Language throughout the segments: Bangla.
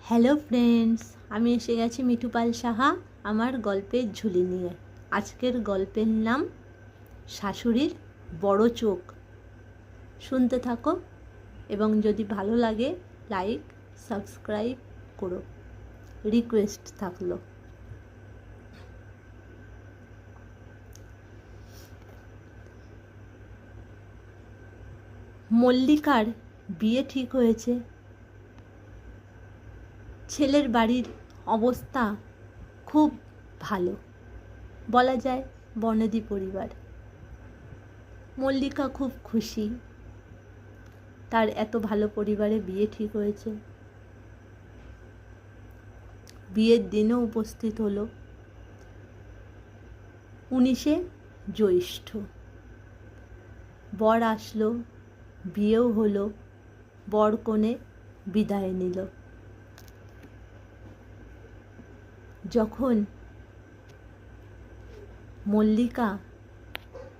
হ্যালো ফ্রেন্ডস, আমি এসে গেছি মিঠু পাল সাহা আমার গল্পের ঝুলি নিয়ে। আজকের গল্পের নাম শাশুড়ির বড় চোখ। শুনতে থাকো এবং যদি ভালো লাগে লাইক সাবস্ক্রাইব করো, রিকোয়েস্ট থাকলো। মল্লিকার বিয়ে ঠিক হয়েছে। ছেলের বাড়ির অবস্থা খুব ভালো, বলা যায় বনেদি পরিবার। মল্লিকা খুব খুশি, তার এত ভালো পরিবারে বিয়ে ঠিক হয়েছে। বিয়ের দিনও উপস্থিত হলো 19শে জ্যৈষ্ঠ। বর আসলো, বিয়েও হলো, বর কনে বিদায় নিল। যখন মল্লিকা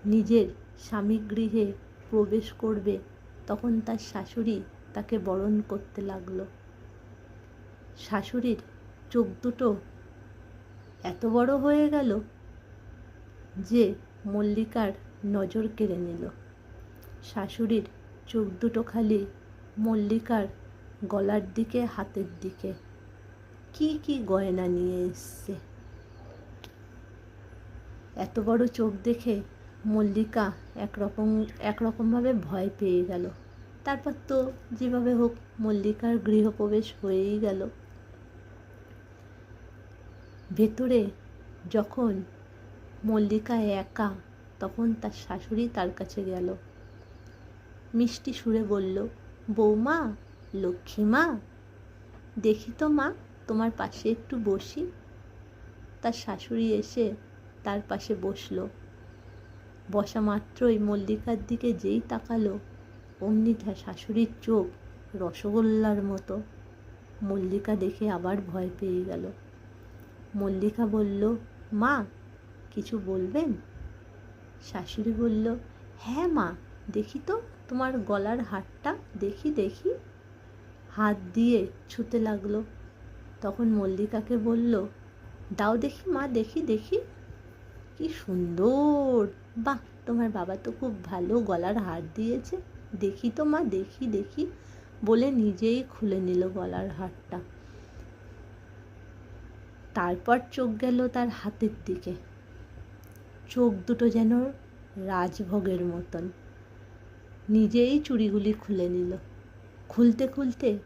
নিজের স্বামী গৃহে প্রবেশ করবে তখন তার শাশুড়ি তাকে বরণ করতে লাগলো। শাশুড়ির চোখ দুটো এত বড় হয়ে গেল যে মল্লিকার নজর কেড়ে নিল। শাশুড়ির চোখ দুটো খালি মল্লিকার গলার দিকে, হাতের দিকে। কি কি গয়না নিয়ে এসছে। এত বড় চোখ দেখে মল্লিকা একরকমভাবে ভয় পেয়ে গেল। তারপর তো যেভাবে হোক মল্লিকার গৃহপ্রবেশ হয়েই গেল। ভেতরে যখন মল্লিকা একা, তখন তার শাশুড়ি তার কাছে গেল, মিষ্টি সুরে বলল, বৌমা, লক্ষ্মী মা, দেখি তো মা, তোমার পাশে একটু বসি। তার শাশুড়ি এসে তার পাশে বসলো। বসা মাত্রই মল্লিকার দিকে যেই তাকালো, অমনি তার শাশুড়ির চোখ রসগোল্লার মতো। মল্লিকা দেখে আবার ভয় পেয়ে গেল। মল্লিকা বলল, মা, কিছু বলবেন? শাশুড়ি বলল, হ্যাঁ মা, দেখি তো তোমার গলার হারটা, দেখি দেখি। হাত দিয়ে ছুঁতে লাগলো। তখন মল্লিকাকে বলল, দাও দেখি মা, দেখি দেখি। কি সুন্দর! বাহ, তোমার বাবা তো খুব ভালো গলার হার দিয়েছে, দেখি তো মা, দেখি দেখি বলে নিজেই খুলে নিল গলার হারটা। তারপর চোখ গেল তার হাতের দিকে। চোখ দুটো যেন রাজভোগের মতন। নিজেই চুড়িগুলি খুলে নিল। খুলতে খুলতে